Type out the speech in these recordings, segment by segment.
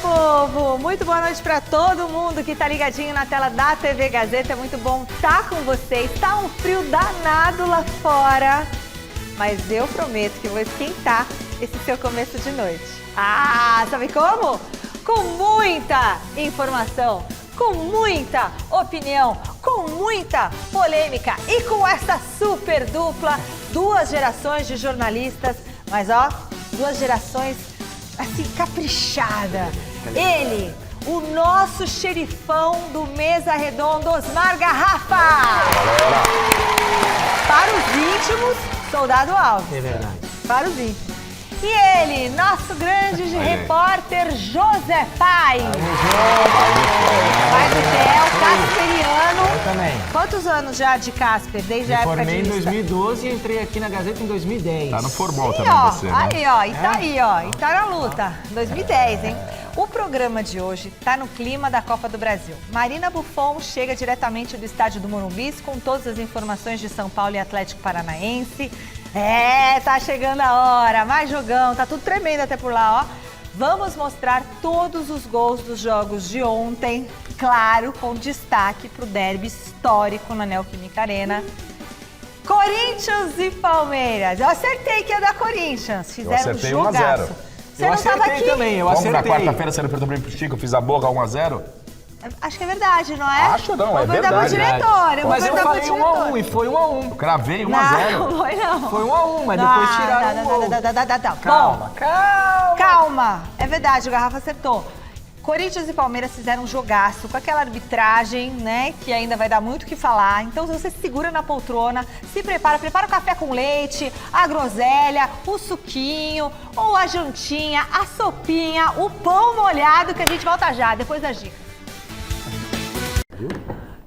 povo! Muito boa noite para todo mundo que está ligadinho na tela da TV Gazeta. É muito bom estar com vocês. Está um frio danado lá fora, mas eu prometo que vou esquentar esse seu começo de noite. Ah, sabe como? Com muita informação, com muita opinião, com muita polêmica e com essa super dupla, duas gerações de jornalistas, mas ó, duas gerações assim, caprichada. Ele, o nosso xerifão do Mesa Redonda, Osmar Garrafa. Para os íntimos, Soldado Alves. É verdade. Para os íntimos. E ele, nosso grande repórter José Pai. Pai do Theo, casperiano. Eu também. Quantos anos já de Casper, desde a época de Formei em lista? 2012 e entrei aqui na Gazeta em 2010. Tá no formal Sim, também ó, você, né? aí, ó, e tá aí, ó, e tá na luta. 2010, hein? O programa de hoje tá no clima da Copa do Brasil. Marina Buffon chega diretamente do estádio do Morumbi com todas as informações de São Paulo e Atlético Paranaense. É, tá chegando a hora, mais jogão, tá tudo tremendo até por lá, ó. Vamos mostrar todos os gols dos jogos de ontem, claro, com destaque pro derby histórico na Neoquímica Arena. Corinthians e Palmeiras. Eu acertei que ia dar Corinthians. Fizeram um acertei 1 a jogaço. 0. Você Eu não tava acertei aqui? também, eu Vamos acertei. na quarta-feira, você não perguntou pra mim pro Chico, eu fiz a boca 1 a 0? Acho que é verdade, não é? Acho não, é Vou perguntar pro verdade. diretor, eu vou Mas eu perguntar pro falei 1 diretor. a 1 e foi 1 a 1. Eu cravei 1 a 0. Não, foi não. Foi 1 a 1, mas depois tiraram o gol. Calma, Calma. calma. É verdade, o Garrafa acertou. Corinthians e Palmeiras fizeram um jogaço com aquela arbitragem, né, que ainda vai dar muito o que falar. Então, se você se segura na poltrona, se prepara o café com leite, a groselha, o suquinho, ou a jantinha, a sopinha, o pão molhado, que a gente volta já, depois das dicas.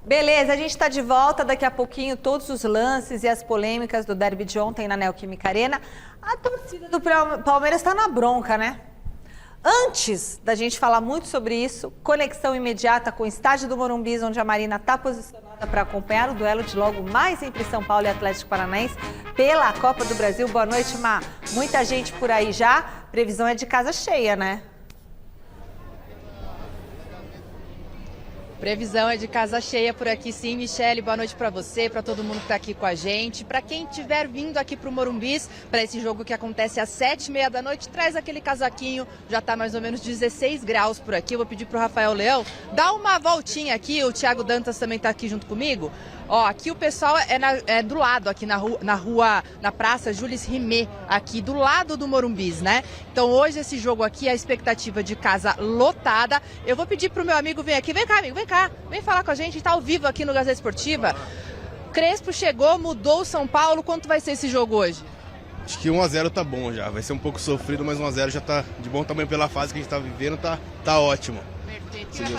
Beleza, a gente está de volta daqui a pouquinho, todos os lances e as polêmicas do derby de ontem na Neoquímica Arena. A torcida do Palmeiras está na bronca, né? Antes da gente falar muito sobre isso, conexão imediata com o estádio do Morumbi, onde a Marina está posicionada para acompanhar o duelo de logo mais entre São Paulo e Atlético Paranaense pela Copa do Brasil. Boa noite, Má. Muita gente por aí já. Previsão é de casa cheia, né? Previsão é de casa cheia por aqui, sim, Michele. Boa noite para você, para todo mundo que está aqui com a gente. Para quem estiver vindo aqui para o Morumbis, para esse jogo que acontece às 7h30 da noite, traz aquele casaquinho, já está mais ou menos 16 graus por aqui. Eu vou pedir para o Rafael Leão dar uma voltinha aqui, o Thiago Dantas também está aqui junto comigo. Ó, aqui o pessoal é do lado, aqui na Praça Jules Rimet, aqui do lado do Morumbis, né? Então hoje esse jogo aqui, a expectativa de casa lotada. Eu vou pedir pro meu amigo vir aqui. Vem cá, amigo, vem cá. Vem falar com a gente, tá ao vivo aqui no Gazeta Esportiva. Crespo chegou, mudou o São Paulo. Quanto vai ser esse jogo hoje? Acho que 1 a 0 tá bom já. Vai ser um pouco sofrido, mas 1 a 0 já tá de bom tamanho pela fase que a gente tá vivendo, tá ótimo.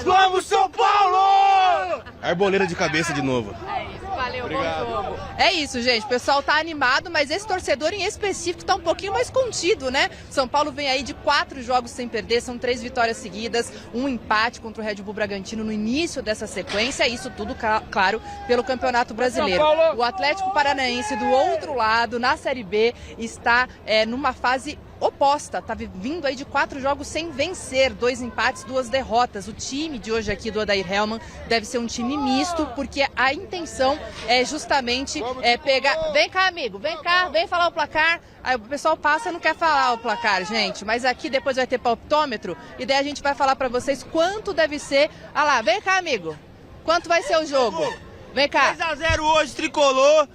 Vamos, São Paulo! Arboleda de cabeça de novo. É isso, valeu, Obrigado. bom jogo. É isso, gente, o pessoal tá animado, mas esse torcedor em específico tá um pouquinho mais contido, né? São Paulo vem aí de 4 jogos sem perder, são 3 vitórias seguidas, um empate contra o Red Bull Bragantino no início dessa sequência, isso tudo, claro, pelo Campeonato Brasileiro. O Atlético Paranaense, do outro lado, na Série B, está numa fase oposta, tá vindo aí de 4 jogos sem vencer, 2 empates, 2 derrotas. O time de hoje aqui do Odair Hellmann deve ser um time misto, porque a intenção é justamente pegar... Vem cá, amigo, vem cá, vem falar o placar. Aí o pessoal passa e não quer falar o placar, gente, mas aqui depois vai ter palpitômetro e daí a gente vai falar pra vocês quanto deve ser. Ah lá, vem cá, amigo. Quanto vai ser o jogo? Vem cá. 3 a 0 hoje, tricolor.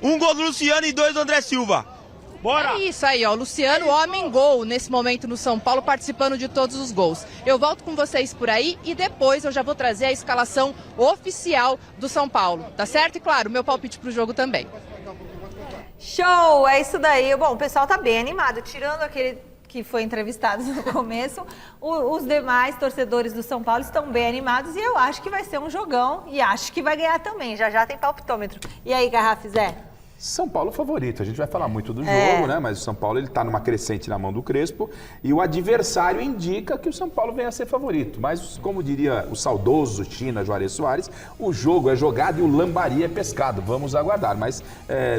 1 gol do Luciano e 2 do André Silva. Bora! É isso aí, ó, Luciano, homem-gol nesse momento no São Paulo, participando de todos os gols. Eu volto com vocês por aí e depois eu já vou trazer a escalação oficial do São Paulo, tá certo? E claro, meu palpite pro jogo também. Show, é isso daí. Bom, o pessoal tá bem animado, tirando aquele que foi entrevistado no começo, os demais torcedores do São Paulo estão bem animados e eu acho que vai ser um jogão e acho que vai ganhar também. Já já tem palpitômetro. E aí, Garrafa, Zé? São Paulo favorito, a gente vai falar muito do jogo, né? Mas o São Paulo ele tá numa crescente na mão do Crespo e o adversário indica que o São Paulo venha a ser favorito. Mas, como diria o saudoso China Juarez Soares, o jogo é jogado e o lambari é pescado. Vamos aguardar, mas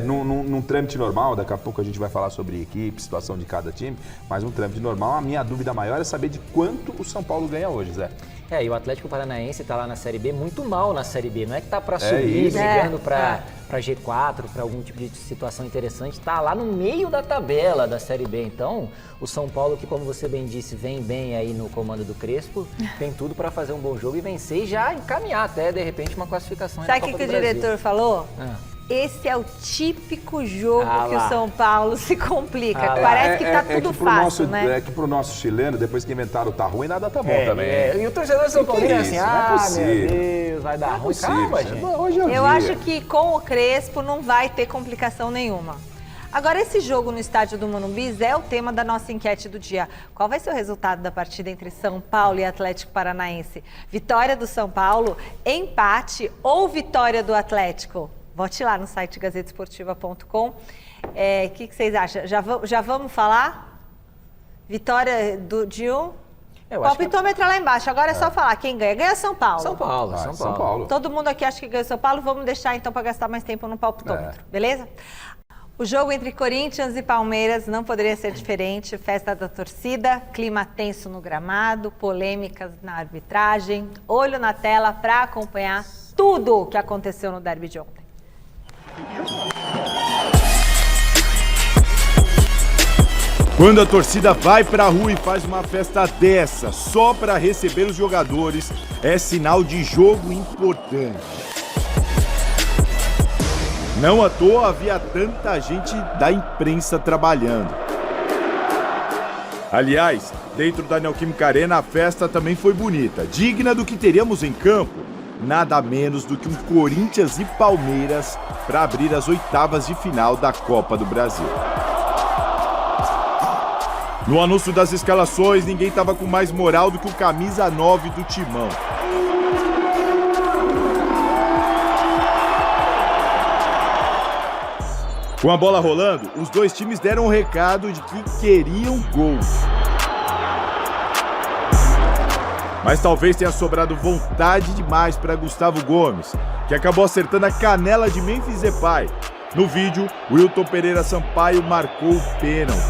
num trâmite normal, daqui a pouco a gente vai falar sobre equipe, situação de cada time, mas num trâmite normal, a minha dúvida maior é saber de quanto o São Paulo ganha hoje, Zé. E o Atlético Paranaense tá lá na Série B, muito mal na Série B. Não é que tá para subir, brigando para G4, para algum tipo de situação interessante. Tá lá no meio da tabela da Série B. Então, o São Paulo, que como você bem disse, vem bem aí no comando do Crespo, tem tudo para fazer um bom jogo e vencer e já encaminhar até, de repente, uma classificação. Sabe o que o diretor falou? Esse é o típico jogo que o São Paulo se complica. Parece que tá tudo fácil, né? É que pro nosso chileno, depois que inventaram tá ruim, nada tá bom também. E o torcedor São Paulo é assim, meu Deus, vai dar ruim. Calma, gente. Hoje é o dia. Eu acho que com o Crespo não vai ter complicação nenhuma. Agora, esse jogo no estádio do Morumbi é o tema da nossa enquete do dia. Qual vai ser o resultado da partida entre São Paulo e Atlético Paranaense? Vitória do São Paulo, empate ou vitória do Atlético? Vote lá no site gazetesportiva.com. O que vocês acham? Já vamos falar? Vitória de um? O palpitômetro lá embaixo. Agora é só falar. Quem ganha? Ganha São Paulo. São Paulo. Todo mundo aqui acha que ganha São Paulo. Vamos deixar então para gastar mais tempo no palpitômetro. Beleza? O jogo entre Corinthians e Palmeiras não poderia ser diferente. Festa da torcida, clima tenso no gramado, polêmicas na arbitragem. Olho na tela para acompanhar tudo o que aconteceu no derby de ontem. Quando a torcida vai pra rua e faz uma festa dessa só para receber os jogadores, é sinal de jogo importante. Não à toa havia tanta gente da imprensa trabalhando. Aliás, dentro da Neoquímica Arena a festa também foi bonita, digna do que teríamos em campo. Nada menos do que um Corinthians e Palmeiras para abrir as oitavas de final da Copa do Brasil. No anúncio das escalações, ninguém estava com mais moral do que o camisa 9 do Timão. Com a bola rolando, os dois times deram um recado de que queriam gols. Mas talvez tenha sobrado vontade demais para Gustavo Gomes, que acabou acertando a canela de Memphis Depay. No vídeo, Wilton Pereira Sampaio marcou o pênalti.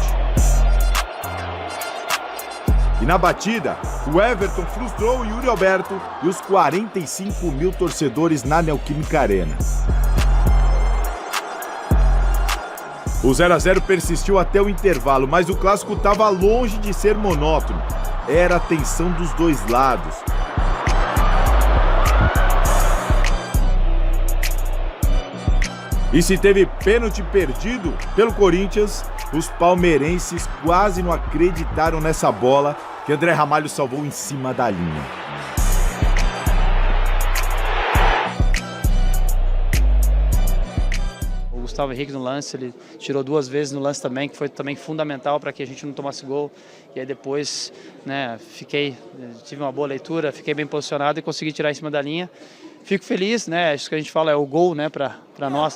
E na batida, o Everton frustrou o Yuri Alberto e os 45 mil torcedores na Neoquímica Arena. O 0-0 persistiu até o intervalo, mas o clássico estava longe de ser monótono. Era a tensão dos dois lados. E se teve pênalti perdido pelo Corinthians, os palmeirenses quase não acreditaram nessa bola que André Ramalho salvou em cima da linha. O Gustavo Henrique no lance, ele tirou 2 vezes no lance também, que foi também fundamental para que a gente não tomasse gol. E aí depois, né, tive uma boa leitura, fiquei bem posicionado e consegui tirar em cima da linha. Fico feliz, né, isso que a gente fala é o gol, né, para nós.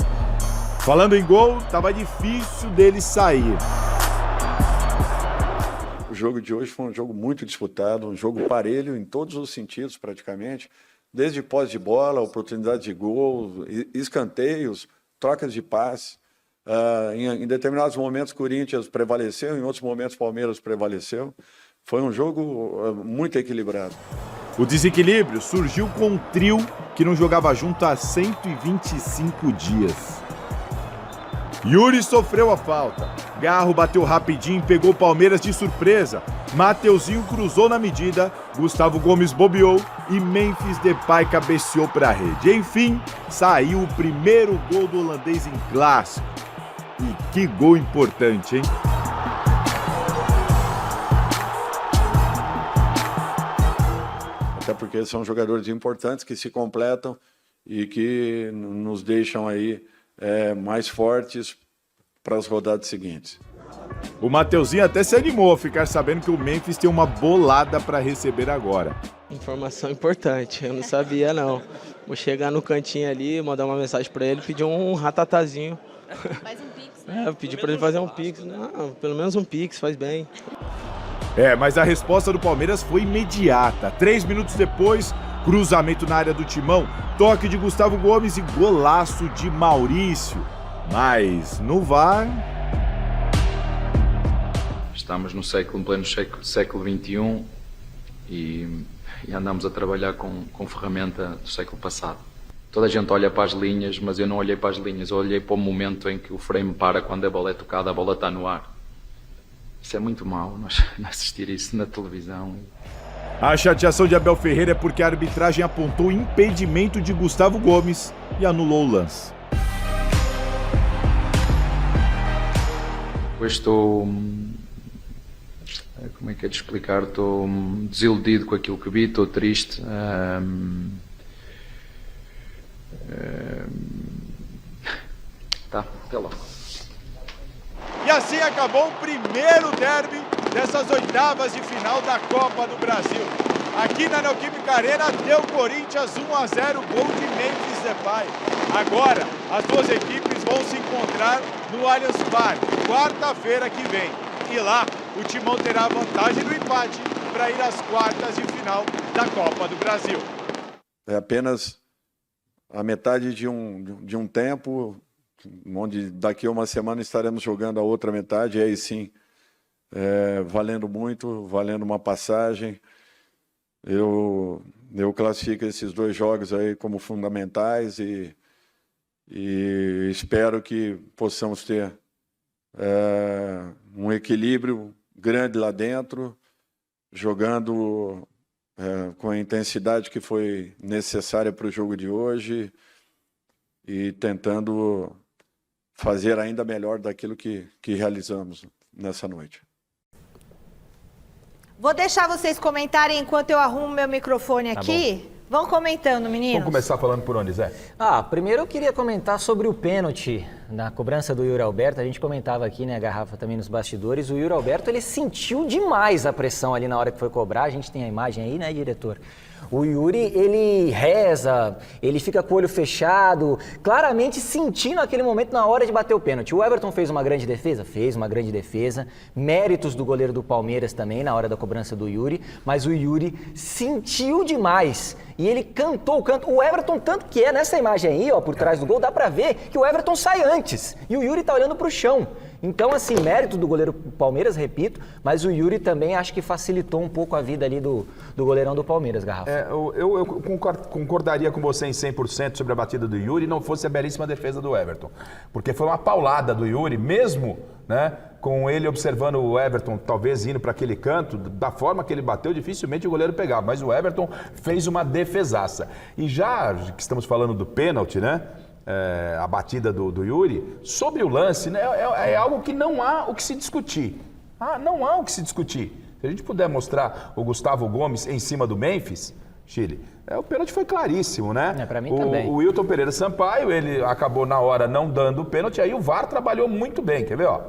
Falando em gol, tava difícil dele sair. O jogo de hoje foi um jogo muito disputado, um jogo parelho em todos os sentidos praticamente, desde posse de bola, oportunidade de gol, escanteios, trocas de passe. Em determinados momentos, Corinthians prevaleceu, em outros momentos, Palmeiras prevaleceu. Foi um jogo muito equilibrado. O desequilíbrio surgiu com um trio que não jogava junto há 125 dias. Yuri sofreu a falta. Garro bateu rapidinho e pegou o Palmeiras de surpresa. Mateuzinho cruzou na medida, Gustavo Gomes bobeou e Memphis Depay cabeceou para a rede. Enfim, saiu o primeiro gol do holandês em clássico. E que gol importante, hein? Até porque são jogadores importantes que se completam e que nos deixam aí mais fortes para as rodadas seguintes. O Mateuzinho até se animou a ficar sabendo que o Memphis tem uma bolada para receber agora. Informação importante, eu não sabia não. Vou chegar no cantinho ali, mandar uma mensagem para ele, pedir um ratatazinho Faz um pix, né? Eu pedi pra ele fazer um pix. Não, pelo menos um pix, faz bem. Mas a resposta do Palmeiras foi imediata. 3 minutos depois, cruzamento na área do Timão, toque de Gustavo Gomes e golaço de Maurício. Mas no VAR... Estamos no pleno século XXI e andamos a trabalhar com ferramenta do século passado. Toda a gente olha para as linhas, mas eu não olhei para as linhas, eu olhei para o momento em que o frame para quando a bola é tocada, a bola está no ar. Isso é muito mau, nós assistir isso na televisão. A chateação de Abel Ferreira é porque a arbitragem apontou impedimento de Gustavo Gomes e anulou o lance. Hoje estou... Como é que é de explicar? Estou desiludido com aquilo que vi, estou triste. Tá, até logo. E assim acabou o primeiro derby dessas oitavas de final da Copa do Brasil. Aqui na Neoquímica Arena deu Corinthians 1-0, gol de Memphis Depay. Agora as duas equipes vão se encontrar no Allianz Parque, quarta-feira que vem. E lá o Timão terá a vantagem do empate para ir às quartas de final da Copa do Brasil. É apenas a metade de um tempo, onde daqui a uma semana estaremos jogando a outra metade, e aí sim, valendo muito, valendo uma passagem. Eu classifico esses 2 jogos aí como fundamentais e espero que possamos ter um equilíbrio grande lá dentro, jogando com a intensidade que foi necessária para o jogo de hoje e tentando fazer ainda melhor daquilo que realizamos nessa noite. Vou deixar vocês comentarem enquanto eu arrumo meu microfone aqui. Bom. Vão comentando, meninos. Vamos começar falando por onde, Zé? Primeiro eu queria comentar sobre o pênalti na cobrança do Yuri Alberto. A gente comentava aqui, né, a Garrafa também nos bastidores. O Yuri Alberto, ele sentiu demais a pressão ali na hora que foi cobrar. A gente tem a imagem aí, né, diretor? O Yuri, ele reza, ele fica com o olho fechado, claramente sentindo aquele momento na hora de bater o pênalti. O Everton fez uma grande defesa? Fez uma grande defesa. Méritos do goleiro do Palmeiras também na hora da cobrança do Yuri. Mas o Yuri sentiu demais. E ele cantou o canto. O Everton, tanto que nessa imagem aí, ó, por trás do gol, dá pra ver que o Everton sai antes. E o Yuri tá olhando pro chão. Então, assim, mérito do goleiro Palmeiras, repito, mas o Yuri também acho que facilitou um pouco a vida ali do goleirão do Palmeiras, Garrafa. Eu concordaria com você em 100% sobre a batida do Yuri, não fosse a belíssima defesa do Everton. Porque foi uma paulada do Yuri, mesmo, né, com ele observando o Everton talvez indo para aquele canto, da forma que ele bateu, dificilmente o goleiro pegava. Mas o Everton fez uma defesaça. E já que estamos falando do pênalti, né? A batida do Yuri, sobre o lance, né, é algo que não há o que se discutir. Não há o que se discutir. Se a gente puder mostrar o Gustavo Gomes em cima do Memphis, Chile, o pênalti foi claríssimo, né? Pra mim também. O Wilton Pereira Sampaio, ele acabou na hora não dando o pênalti, aí o VAR trabalhou muito bem, quer ver, ó?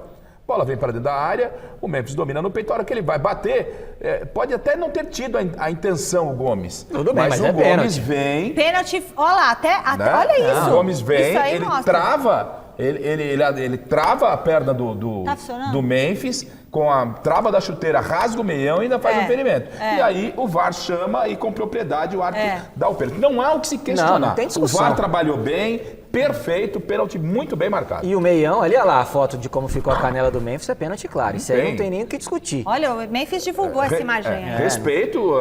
Bola vem para dentro da área, o Memphis domina no peito, a hora que ele vai bater, pode até não ter tido a intenção o Gomes. Tudo bem, mas o Gomes vem... Pênalti, olha lá, né? Olha isso. O Gomes vem, ele mostra. trava, ele trava a perna do Memphis, com a trava da chuteira, rasga o meião e ainda faz um ferimento. E aí o VAR chama e com propriedade o árbitro dá o pênalti. Não há o que se questionar. Não tem discussão. O VAR trabalhou bem, perfeito, pênalti muito bem marcado. E o meião, ali, olha lá a foto de como ficou a canela do Memphis, é pênalti claro. Isso aí não tem nem o que discutir. Olha, o Memphis divulgou essa imagem aí. Respeito,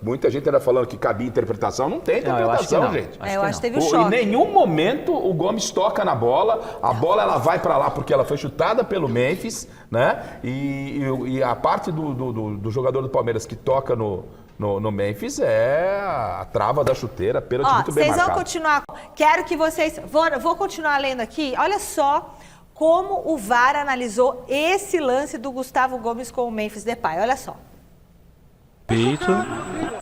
muita gente ainda falando que cabia interpretação, não tem interpretação, gente. Eu acho que teve um choque. Em nenhum momento o Gomes toca na bola, a bola ela vai para lá porque ela foi chutada pelo Memphis, né? E a parte do jogador do Palmeiras que toca no Memphis é a trava da chuteira, pênalti muito bem marcado. Vocês vão continuar, quero que vocês, vou continuar lendo aqui, olha só como o VAR analisou esse lance do Gustavo Gomes com o Memphis Depay, olha só. Peito.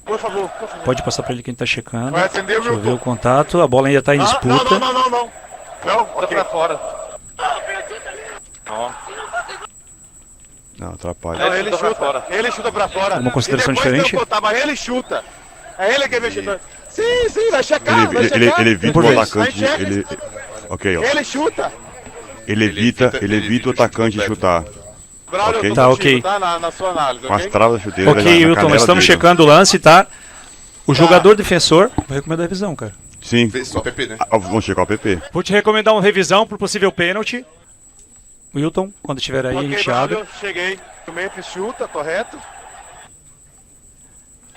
Por favor. Pode passar para ele quem está checando. Vai atender, deixa eu ver o contato, a bola ainda está em disputa. Não, bota pra fora. Não, atrapalha. Não, ele chuta pra fora. Uma consideração diferente? Mas ele chuta. É ele que é mexedor. Sim, vai checar, ele evita o atacante. Ok, ó. Ele chuta. Ele evita o atacante de chutar. Braulio, Ok. eu tô Tá, contigo, ok. tá? Na sua análise, Com as ok? travas da chuteira. Ok, na Wilton, canela nós estamos dele. checando o lance, tá? O jogador defensor... Vou recomendar a revisão, cara. Sim. Só PP, né? Vamos checar o PP. Vou te recomendar uma revisão pro possível pênalti. Wilton, quando estiver aí, a Ok, gente abre. Braulio, cheguei. O Memphis chuta, correto?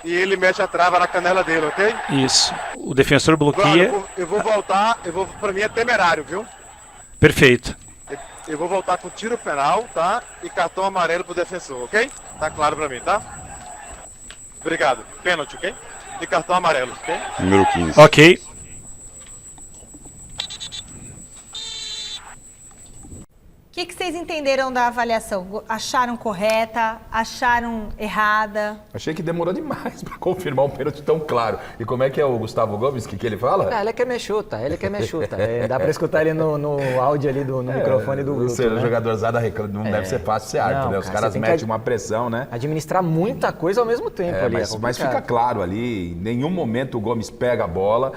E ele mexe a trava na canela dele, ok? Isso. O defensor Braulio, bloqueia. eu vou voltar, pra mim é temerário, viu? Perfeito. Eu vou voltar com tiro penal, tá? E cartão amarelo pro defensor, ok? Tá claro pra mim, tá? Obrigado. Pênalti, ok? E cartão amarelo, ok? Número 15. Ok. O que vocês entenderam da avaliação? Acharam correta? Acharam errada? Achei que demorou demais para confirmar um pênalti tão claro. E como é que é o Gustavo Gomes, que ele fala? Ele quer me chuta. Dá pra escutar ele no áudio ali, no microfone do Wilton, Ser né? jogadorzada não deve ser fácil ser árbitro, Não, né? Os cara, caras você tem metem que uma pressão, né? Administrar muita coisa ao mesmo tempo ali. Mas fica claro ali, em nenhum momento o Gomes pega a bola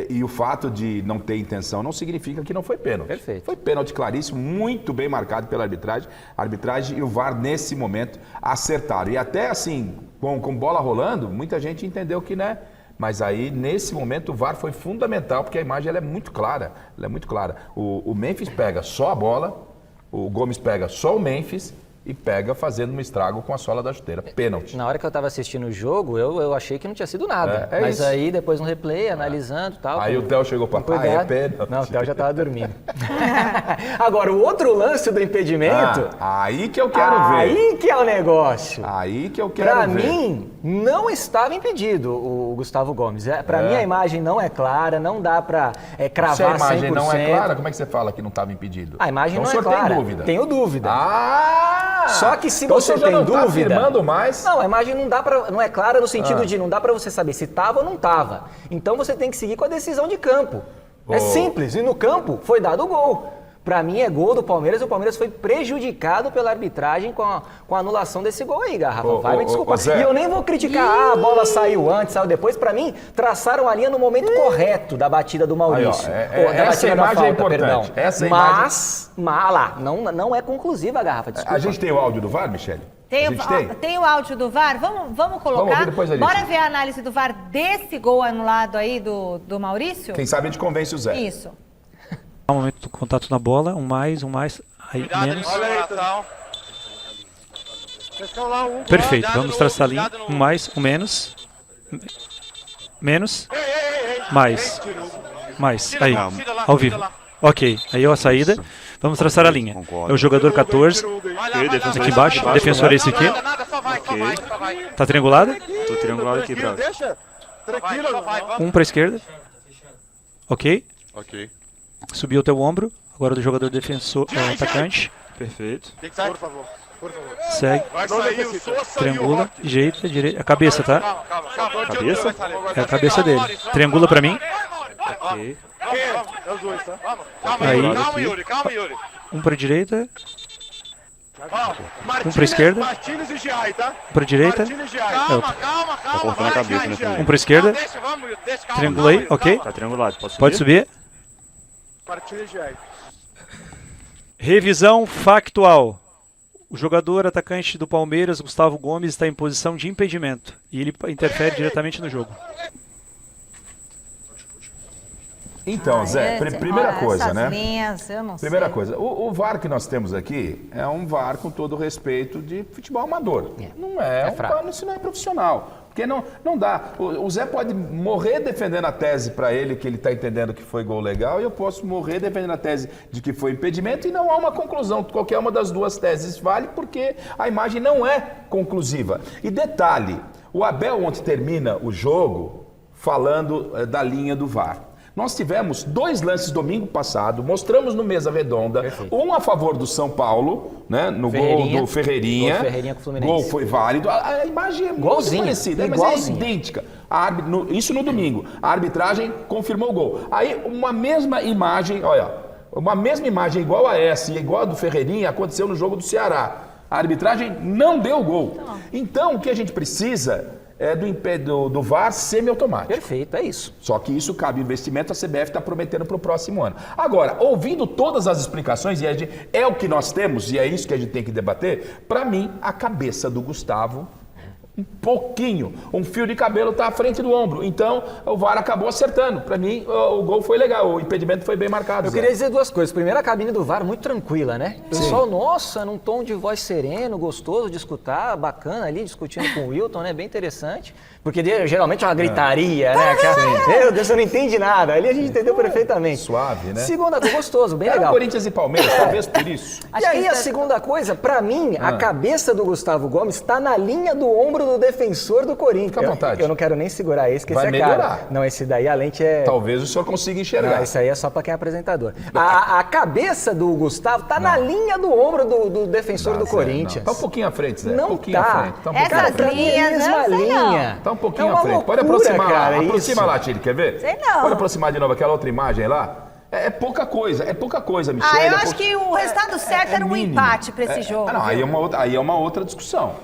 e o fato de não ter intenção não significa que não foi pênalti. Perfeito. Foi pênalti claríssimo, muito bem marcado pela arbitragem. A arbitragem e o VAR nesse momento acertaram. E até assim, com bola rolando, muita gente entendeu que, né? Mas aí, nesse momento, o VAR foi fundamental, porque a imagem ela é muito clara. Ela é muito clara. O Memphis pega só a bola, o Gomes pega só o Memphis e pega fazendo um estrago com a sola da chuteira. Pênalti. Na hora que eu tava assistindo o jogo, eu achei que não tinha sido nada. Mas isso. aí, depois no replay, analisando e tal... Aí o Theo chegou para cá, é pênalti. Não, o Theo já tava dormindo. Agora, o outro lance do impedimento... aí que eu quero ver. Aí que é o negócio. Aí que eu quero Pra ver. mim, não estava impedido o Gustavo Gomes. Pra mim, a imagem não é clara, não dá pra cravar 100%. Se a imagem não é clara, como é que você fala que não estava impedido? A imagem então, não é clara. Tem dúvida. Tenho dúvida. Só que se então você já tem não tá dúvida... afirmando mais? Não, a imagem não é clara no sentido de não dá pra você saber se tava ou não tava. Então você tem que seguir com a decisão de campo. É simples. E no campo foi dado o gol. Pra mim é gol do Palmeiras e o Palmeiras foi prejudicado pela arbitragem com a anulação desse gol aí, Garrafa. Vai me desculpar. E eu nem vou criticar, a bola saiu antes, saiu depois. Pra mim, traçaram a linha no momento correto da batida do Maurício. Aí, ó, essa imagem é importante. Essa mas lá, não é conclusiva a Garrafa, desculpa. A gente tem o áudio do VAR, Michele? Tem o áudio do VAR? Vamos colocar? Vamos ver depois, Alice. Bora ver a análise do VAR desse gol anulado aí do Maurício? Quem sabe a gente convence o Zé. Isso. Um momento do contato na bola, um mais, aí menos. Olha aí, então. Perfeito, vamos traçar a linha, um mais, um menos. Menos, mais, aí, ao vivo. Ok, aí é a saída, vamos traçar a linha. É o jogador 14, aqui embaixo, defensor é esse aqui. Tá triangulado? Tô triangulado aqui, bravo. Um para a esquerda. Ok. Ok. Subiu o teu ombro, agora do jogador defensor, atacante. Perfeito. Por favor. Segue, triangula, direita, a cabeça, tá? Cabeça? É a cabeça dele. Triangula pra mim. Ok. É os dois, tá? Aí, Calma, Yuri. um pra direita, um pra esquerda, Martínez e Giai, tá? um pra direita, Calma. Tá cortando a cabeça, né? um pra esquerda, triangulei, ok? Tá triangulado, Pode subir. Martínez e Giai. Revisão factual. O jogador atacante do Palmeiras, Gustavo Gomes, está em posição de impedimento e ele interfere diretamente no jogo. Então, Zé, primeira coisa, né? Linhas, eu não Primeira sei. coisa, o VAR que nós temos aqui é um VAR com todo o respeito de futebol amador. Não é VAR, isso não é profissional. Porque não dá. O Zé pode morrer defendendo a tese para ele, que ele está entendendo que foi gol legal, e eu posso morrer defendendo a tese de que foi impedimento, e não há uma conclusão. Qualquer uma das duas teses vale, porque a imagem não é conclusiva. E detalhe, o Abel ontem termina o jogo falando da linha do VAR. Nós tivemos 2 lances domingo passado, mostramos no Mesa Redonda, um a favor do São Paulo, né, no gol do Ferreirinha. Gol do Ferreirinha com o Fluminense. Gol foi válido. A imagem é muito parecida, mas é idêntica. Isso no domingo. A arbitragem confirmou o gol. Aí uma mesma imagem, olha, uma mesma imagem igual a essa e igual a do Ferreirinha aconteceu no jogo do Ceará. A arbitragem não deu o gol. Então, o que a gente precisa é do VAR semiautomático. Perfeito, é isso. Só que isso cabe investimento, a CBF está prometendo para o próximo ano. Agora, ouvindo todas as explicações, e é o que nós temos, e é isso que a gente tem que debater, para mim, a cabeça do Gustavo, um pouquinho, um fio de cabelo está à frente do ombro. Então, o VAR acabou acertando. Para mim, o gol foi legal, o impedimento foi bem marcado. Eu queria dizer duas coisas. Primeiro, a cabine do VAR muito tranquila, né? O pessoal, nossa, num tom de voz sereno, gostoso de escutar, bacana ali, discutindo com o Wilton, né? Bem interessante. Porque geralmente é uma gritaria, né? Meu Deus, você não entende nada. Ali a gente entendeu perfeitamente. Suave, né? Segunda coisa, gostoso, bem legal. Corinthians e Palmeiras, talvez por isso. E aí a segunda coisa, pra mim, a cabeça do Gustavo Gomes está na linha do ombro do defensor do Corinthians. Fica à vontade. Eu não quero nem segurar esse, que vai esse é melhorar. caro. Não, esse daí a lente é... Talvez o senhor consiga enxergar. Não, isso aí é só pra quem é apresentador. A cabeça do Gustavo tá na linha do ombro do defensor do Corinthians. Tá um pouquinho à frente, Zé. Não um pouquinho tá. à frente. Tá um pouquinho Essas à frente. linhas, mesma linha. Tá um pouquinho É uma à frente. Pode loucura, aproximar cara, lá. Aproxima isso. lá, Tire, quer ver? Sei não. Pode aproximar de novo aquela outra imagem lá. É pouca coisa, Michele. Eu acho que o resultado certo era um empate para esse jogo. Não, aí é uma outra discussão.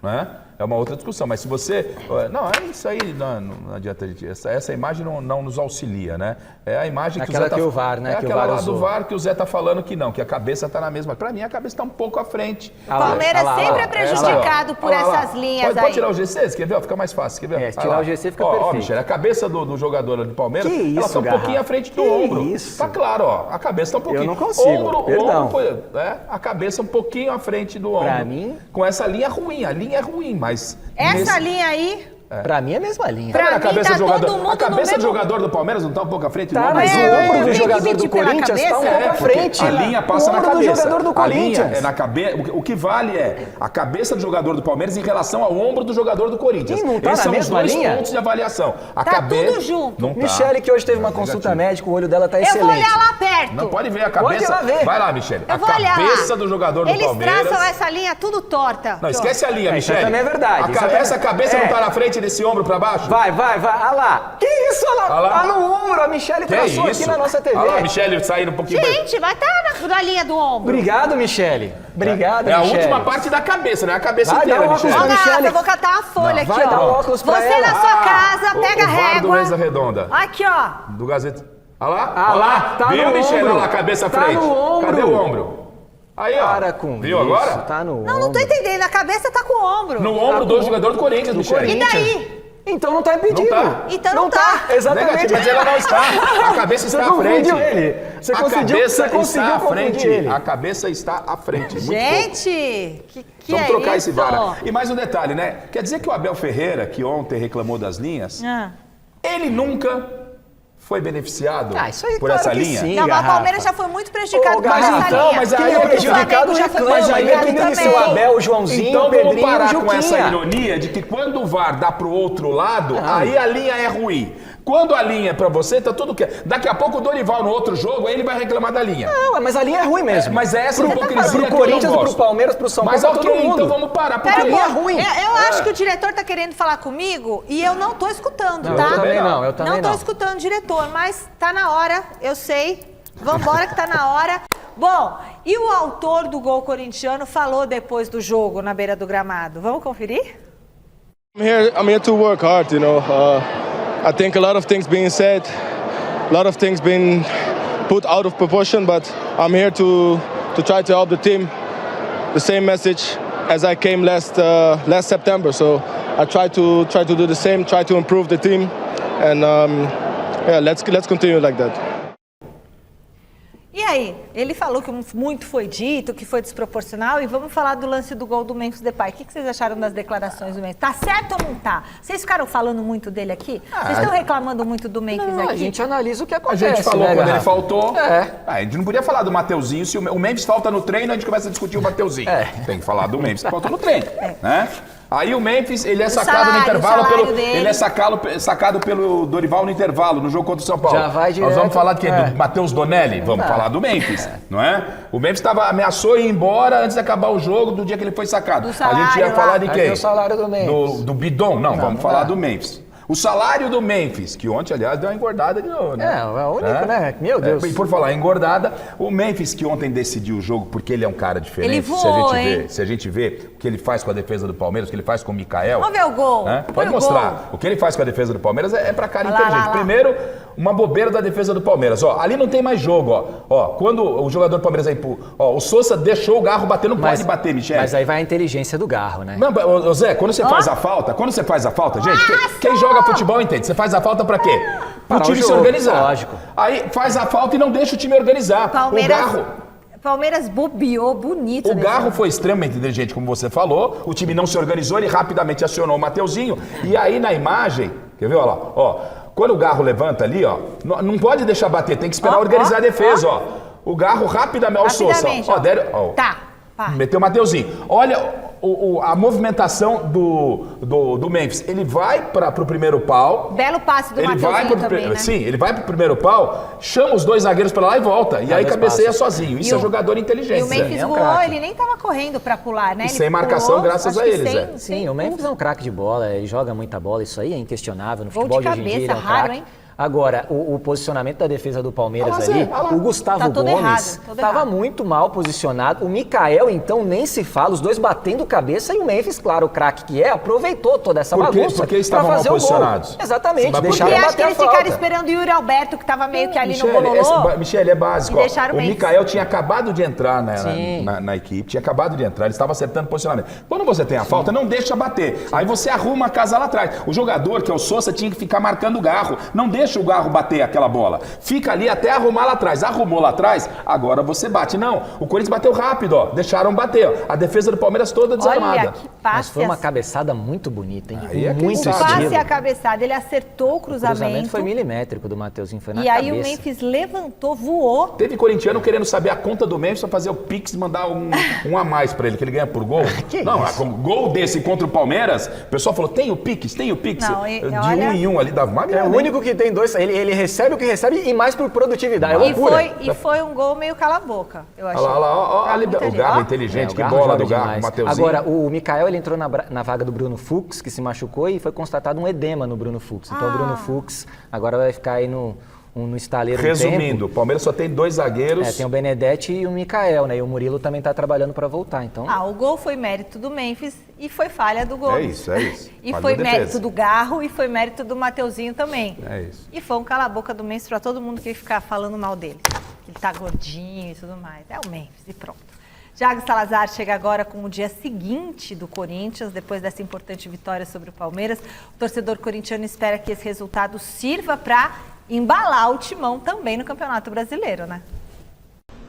Né? É uma outra discussão, mas se você... Não, isso aí não adianta, gente. Essa imagem não nos auxilia, né? É a imagem que o Zé tá... o VAR, né? É que aquela o VAR lá usou. do VAR que o Zé tá falando que não, que a cabeça tá na mesma. Pra mim, a cabeça tá um pouco à frente. O Palmeiras sempre é prejudicado por essas linhas aí. Pode tirar o GC, quer ver? Fica mais fácil, quer ver? Se tirar o GC fica perfeito. Ó, Michele, a cabeça do jogador do Palmeiras, Que isso, ela tá um Garrafa? pouquinho à frente do Que ombro. isso? Tá claro, ó, a cabeça tá um pouquinho. Eu não consigo, perdão. A cabeça um pouquinho à frente do ombro. Pra mim... Com essa linha ruim, a linha é ruim, mas... Essa linha aí... Pra mim é a mesma linha. Pra a cabeça mim, do jogador, todo mundo a cabeça no do jogador do Palmeiras não tá um pouco à frente do Tá, ombro? mas o ombro do tem que jogador do medir pela Corinthians tá um cabeça? pouco à frente. A linha passa na O ombro do cabeça. jogador do A linha Corinthians. é na cabeça. O que vale é a cabeça do jogador do Palmeiras em relação ao ombro do jogador do Corinthians. Não tá Esses na são os mesma dois linha? pontos de avaliação. A Tá cabeça tudo junto. não tá. Michele, que hoje teve uma consulta médica, o olho dela tá excelente. Eu vou olhar lá perto. Não pode ver a cabeça. Pode lá ver. Vai lá, Michele. Eu A vou olhar cabeça lá. do jogador do Eles Palmeiras. traçam essa linha tudo torta. Não, esquece a linha, Isso Michele. também é verdade. Essa cabeça não tá na frente desse ombro pra baixo? Vai. Olha lá. Que isso? Olha lá. Tá no ombro. A Michele traçou aqui na nossa TV. Olha lá, a Michele saindo um pouquinho. Gente, vai estar na linha do ombro. Obrigado, Michele. Obrigado, É a Michele. última parte da cabeça, né? A cabeça Vai, inteira, dá um óculos Michele. pra Ó, Michele. Garrafa, eu vou catar uma folha aqui, Vai ó. dar um óculos pra Você ela. na sua casa, pega a o VAR do régua. Mesa Redonda. Aqui, ó. Do Gazeta. Olha lá, Ah lá, tá viu, no Michele? ombro. Olha lá, a cabeça à Tá frente. no ombro. Cadê o ombro? Aí, ó. Para com viu isso, agora? Tá no ombro. Não tô entendendo. A cabeça tá com o ombro. No ombro do jogador do Corinthians, Michele. E daí? Então não tá impedido. Não tá. Então não tá. Exatamente. Negativo, mas ela não está. A cabeça está Você à frente. confundiu ele. Você a conseguiu cabeça está à confundir frente. ele. A cabeça está à frente. Muito pouco. Gente, que Vamos é trocar isso? esse VAR. E mais um detalhe, né? Quer dizer que o Abel Ferreira, que ontem reclamou das linhas, ele nunca foi beneficiado Isso aí, por claro essa que linha? sim, Não, mas o Garrafa. Palmeiras já foi muito prejudicado por essa Garrafa, linha. mas aí quem é é que o prejudicado Flamengo já foi reclama, prejudicado independente se também. o Abel, o Joãozinho, Então o Pedrinho, vamos parar o com essa Juquinha. ironia de que quando o VAR dá pro outro lado, aí a linha é ruim. Quando a linha é pra você, tá tudo que. Daqui a pouco o Dorival no outro jogo, aí ele vai reclamar da linha. Não, mas a linha é ruim mesmo. Mas é essa hipocrisia Pro que eu Corinthians, não pro gosto. Palmeiras, pro São Paulo, Mas pra ok, todo mundo. então vamos parar. Porque Pera, a linha é ruim. Eu acho que o diretor tá querendo falar comigo e eu não tô escutando, tá? Eu também Não tô não. escutando o diretor, mas tá na hora, eu sei. Vambora que tá na hora. Bom, e o autor do gol corintiano falou depois do jogo na beira do gramado. Vamos conferir? I'm here to work hard, you know. I think a lot of things being said, a lot of things being put out of proportion, but I'm here to try to help the team. The same message as I came last September. So I try to do the same, try to improve the team, and let's continue like that. E aí, ele falou que muito foi dito, que foi desproporcional, e vamos falar do lance do gol do Memphis Depay. O que vocês acharam das declarações do Memphis? Tá certo ou não tá? Vocês ficaram falando muito dele aqui? Vocês estão reclamando muito do Memphis aqui? A gente analisa o que A acontece, gente falou né, quando ele Garrafa? faltou. É. A gente não podia falar do Mateuzinho. Se o Memphis falta no treino, a gente começa a discutir o Mateuzinho. Tem que falar do Memphis que faltou no treino. Né? Aí o Memphis, ele é sacado no intervalo ele é sacado pelo Dorival no intervalo, no jogo contra o São Paulo. Já vai direto. Nós vamos falar de quem? Do Matheus Donelli? Vamos falar do Memphis, não é? O Memphis ameaçou ir embora antes de acabar o jogo do dia que ele foi sacado. A gente ia falar de quem? O salário do Memphis. Do Bidon? Não, vamos falar do Memphis. O salário do Memphis, que ontem, aliás, deu uma engordada de novo, né? É o único, né? Meu Deus. E por falar em engordada, o Memphis que ontem decidiu o jogo, porque ele é um cara diferente. Ele voou, se a gente vê o que ele faz com a defesa do Palmeiras, o que ele faz com o Mikael... Vamos ver o gol. Pode mostrar. Gol. O que ele faz com a defesa do Palmeiras é pra cara inteligente. Primeiro, uma bobeira da defesa do Palmeiras. Ó, ali não tem mais jogo, ó. Quando o jogador do Palmeiras aí... o Sousa deixou o Garro bater, não pode bater, Michel. Mas aí vai a inteligência do Garro, né? Não, ô Zé, quando você faz a falta, gente, quem joga futebol entende. Você faz a falta pra quê? Pro time se organizar. Lógico. Aí faz a falta e não deixa o time organizar. Palmeiras bobeou bonito. O Garro foi extremamente inteligente, como você falou. O time não se organizou, ele rapidamente acionou o Mateuzinho. E aí na imagem, quer ver, olha lá, ó. Quando o Garro levanta ali, ó, não pode deixar bater, tem que esperar organizar a defesa, ó. O Garro rapidamente, ó, o Sousa, ó. Tá. Meteu o Mateuzinho. Olha a movimentação do Memphis. Ele vai pro primeiro pau. Belo passe do Mateuzinho também, né? Sim, ele vai pro primeiro pau, chama os dois zagueiros pra lá e volta. E aí cabeceia sozinho. Isso é jogador inteligente. E o Memphis voou, ele nem tava correndo pra pular, né? E sem marcação, graças a eles. Sim, o Memphis é um craque de bola, ele joga muita bola, isso aí é inquestionável. No futebol de hoje em dia ele é um craque. Agora, o posicionamento da defesa do Palmeiras ali, o Gustavo Gomes estava muito mal posicionado. O Mikael, então, nem se fala, os dois batendo cabeça e o Memphis, claro, o craque que é, aproveitou toda essa bagunça. Porque eles estavam mal posicionados. Exatamente, deixaram bater a falta. Acho que eles ficaram esperando o Yuri Alberto, que estava meio que ali no bololô. Michele, é básico. O Mikael tinha acabado de entrar na equipe, tinha acabado de entrar, ele estava acertando posicionamento. Quando você tem a falta, não deixa bater. Aí você arruma a casa lá atrás. O jogador, que é o Sousa, tinha que ficar marcando o Garro. Não deixa o Garro bater aquela bola. Fica ali até arrumar lá atrás. Arrumou lá atrás, agora você bate. Não, o Corinthians bateu rápido, ó. Deixaram bater, ó. A defesa do Palmeiras toda desarmada. Olha que passe. Mas foi uma cabeçada muito bonita, hein? Muito estilo. O passe e a cabeçada, ele acertou o cruzamento. O cruzamento foi milimétrico do Mateuzinho, foi na cabeça. E aí o Memphis levantou, voou. Teve corintiano querendo saber a conta do Memphis pra fazer o Pix e mandar um a mais pra ele, que ele ganha por gol. Gol desse contra o Palmeiras, o pessoal falou, tem o Pix? Tem o Pix? Não, de um em um ali, dava uma grana. É o único que tem dois, ele recebe o que recebe e mais por produtividade. É loucura. E foi um gol meio cala-boca, eu achei. Olha lá, o Garro inteligente, que bola do Garro, o Mateuzinho. Agora, o Mikael, ele entrou na vaga do Bruno Fux, que se machucou, e foi constatado um edema no Bruno Fux. Então o Bruno Fux agora vai ficar aí no estaleiro. Resumindo, o Palmeiras só tem dois zagueiros. Tem o Benedetti e o Mikael, né? E o Murilo também tá trabalhando para voltar, então... o gol foi mérito do Memphis e foi falha do Gomes. É isso. E foi mérito do Garro e foi mérito do Mateuzinho também. É isso. E foi um cala-boca do Memphis para todo mundo que ficar falando mal dele. Ele tá gordinho e tudo mais. É o Memphis e pronto. Thiago Salazar chega agora com o dia seguinte do Corinthians, depois dessa importante vitória sobre o Palmeiras. O torcedor corintiano espera que esse resultado sirva para embalar o timão também no Campeonato Brasileiro, né?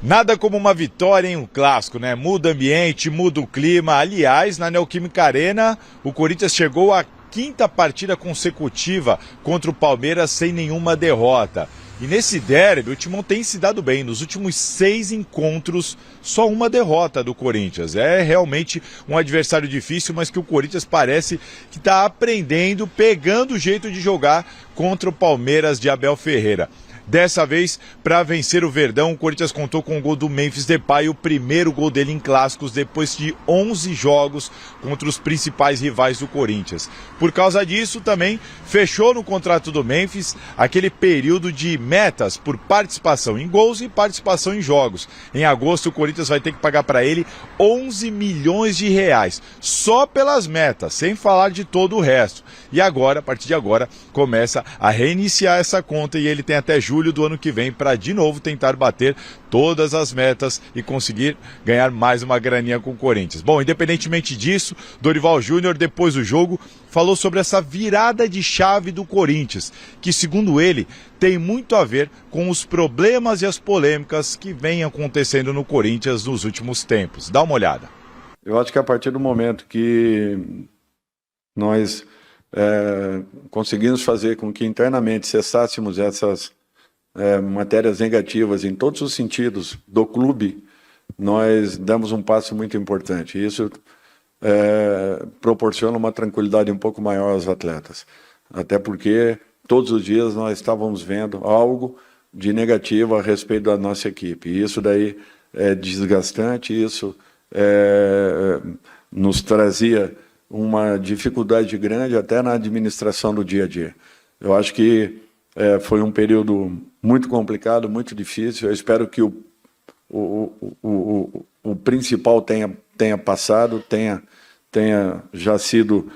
Nada como uma vitória em um clássico, né? Muda o ambiente, muda o clima. Aliás, na Neoquímica Arena, o Corinthians chegou à 5ª partida consecutiva contra o Palmeiras sem nenhuma derrota. E nesse derby, o Timão tem se dado bem. Nos últimos 6 encontros, só uma derrota do Corinthians. É realmente um adversário difícil, mas que o Corinthians parece que está aprendendo, pegando o jeito de jogar contra o Palmeiras de Abel Ferreira. Dessa vez, para vencer o Verdão, o Corinthians contou com o gol do Memphis Depay, o primeiro gol dele em clássicos depois de 11 jogos contra os principais rivais do Corinthians. Por causa disso, também fechou no contrato do Memphis aquele período de metas por participação em gols e participação em jogos. Em agosto, o Corinthians vai ter que pagar para ele 11 milhões de reais, só pelas metas, sem falar de todo o resto. E agora, a partir de agora, começa a reiniciar essa conta e ele tem até julho do ano que vem para de novo tentar bater todas as metas e conseguir ganhar mais uma graninha com o Corinthians. Bom, independentemente disso, Dorival Júnior, depois do jogo, falou sobre essa virada de chave do Corinthians, que, segundo ele, tem muito a ver com os problemas e as polêmicas que vêm acontecendo no Corinthians nos últimos tempos. Dá uma olhada. Eu acho que a partir do momento que nós conseguimos fazer com que internamente cessássemos essas matérias negativas em todos os sentidos do clube, nós damos um passo muito importante. Isso proporciona uma tranquilidade um pouco maior aos atletas. Até porque todos os dias nós estávamos vendo algo de negativo a respeito da nossa equipe. E isso daí é desgastante, isso nos trazia uma dificuldade grande até na administração do dia a dia. Eu acho que foi um período muito complicado, muito difícil. Eu espero que o principal tenha passado, tenha já sido